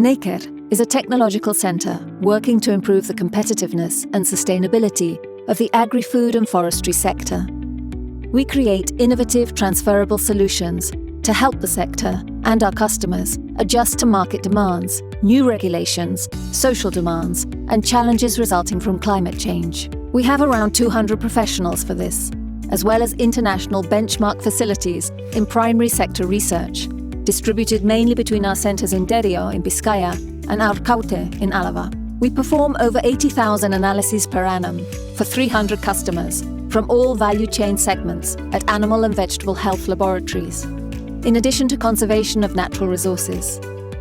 NEIKER is a technological centre working to improve the competitiveness and sustainability of the agri-food and forestry sector. We create innovative, transferable solutions to help the sector and our customers adjust to market demands, new regulations, social demands, and challenges resulting from climate change. We have around 200 professionals for this, as well as international benchmark facilities in primary sector research, distributed mainly between our centres in Derio in Biscaya and Arkaute in Álava. We perform over 80,000 analyses per annum for 300 customers from all value chain segments at animal and vegetable health laboratories. In addition to conservation of natural resources,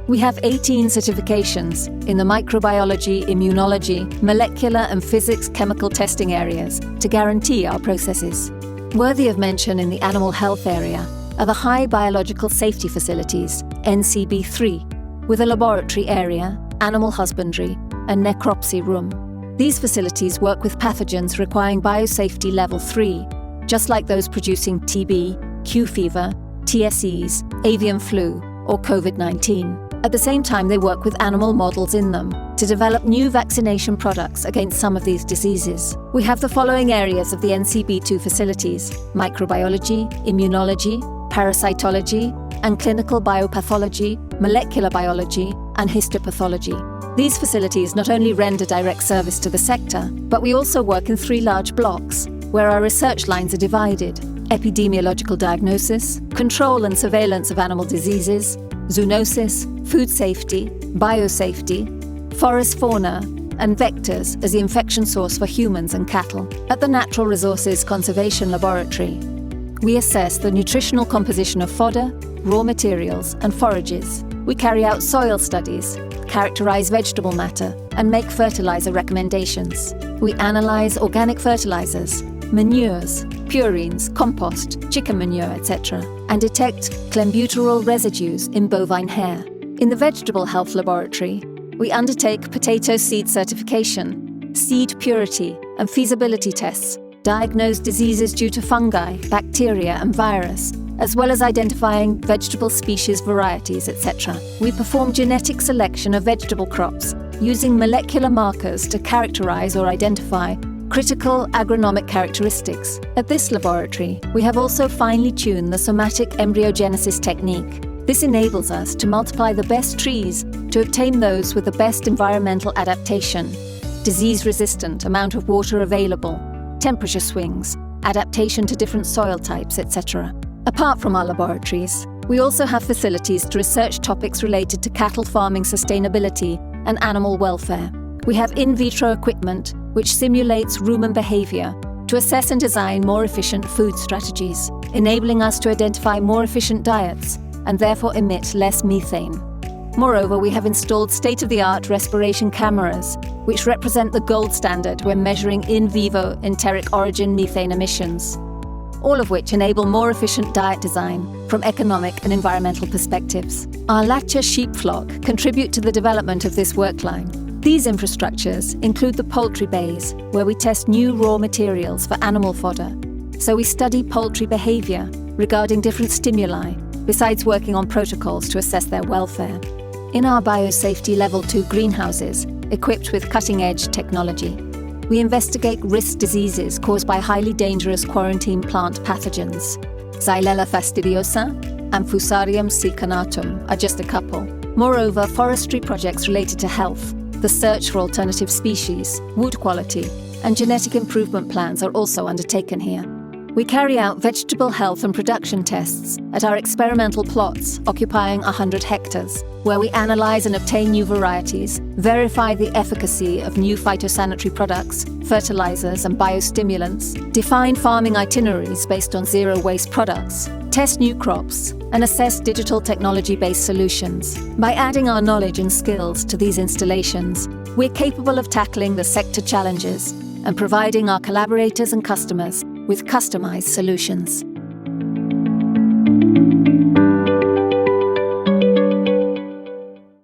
we have 18 certifications in the microbiology, immunology, molecular and physics chemical testing areas to guarantee our processes. Worthy of mention in the animal health area are the High Biological Safety Facilities, NCB3, with a laboratory area, animal husbandry, and necropsy room. These facilities work with pathogens requiring Biosafety Level 3, just like those producing TB, Q fever, TSEs, avian flu, or COVID-19. At the same time, they work with animal models in them to develop new vaccination products against some of these diseases. We have the following areas of the NCB2 facilities: microbiology, immunology, parasitology, and clinical biopathology, molecular biology, and histopathology. These facilities not only render direct service to the sector, but we also work in 3 large blocks, where our research lines are divided: epidemiological diagnosis, control and surveillance of animal diseases, zoonosis, food safety, biosafety, forest fauna, and vectors as the infection source for humans and cattle. At the Natural Resources Conservation Laboratory, we assess the nutritional composition of fodder, raw materials, and forages. We carry out soil studies, characterize vegetable matter, and make fertilizer recommendations. We analyze organic fertilizers, manures, purines, compost, chicken manure, etc., and detect clenbuterol residues in bovine hair. In the Vegetable Health Laboratory, we undertake potato seed certification, seed purity, and feasibility tests, diagnose diseases due to fungi, bacteria, and virus, as well as identifying vegetable species varieties, etc. We perform genetic selection of vegetable crops using molecular markers to characterize or identify critical agronomic characteristics. At this laboratory, we have also finely tuned the somatic embryogenesis technique. This enables us to multiply the best trees to obtain those with the best environmental adaptation, disease-resistant, amount of water available, temperature swings, adaptation to different soil types, etc. Apart from our laboratories, we also have facilities to research topics related to cattle farming sustainability and animal welfare. We have in vitro equipment which simulates rumen behavior to assess and design more efficient food strategies, enabling us to identify more efficient diets and therefore emit less methane. Moreover, we have installed state-of-the-art respiration cameras, which represent the gold standard when measuring in vivo enteric origin methane emissions, all of which enable more efficient diet design from economic and environmental perspectives. Our Latxa sheep flock contribute to the development of this work line. These infrastructures include the poultry bays, where we test new raw materials for animal fodder. So we study poultry behavior regarding different stimuli, besides working on protocols to assess their welfare. In our Biosafety Level 2 greenhouses, equipped with cutting-edge technology, we investigate risk diseases caused by highly dangerous quarantine plant pathogens. Xylella fastidiosa and Fusarium sicanatum are just a couple. Moreover, forestry projects related to health, the search for alternative species, wood quality, and genetic improvement plans are also undertaken here. We carry out vegetable health and production tests at our experimental plots occupying 100 hectares, where we analyze and obtain new varieties, verify the efficacy of new phytosanitary products, fertilizers, and biostimulants, define farming itineraries based on zero-waste products, test new crops, and assess digital technology-based solutions. By adding our knowledge and skills to these installations, we're capable of tackling the sector challenges and providing our collaborators and customers with customized solutions.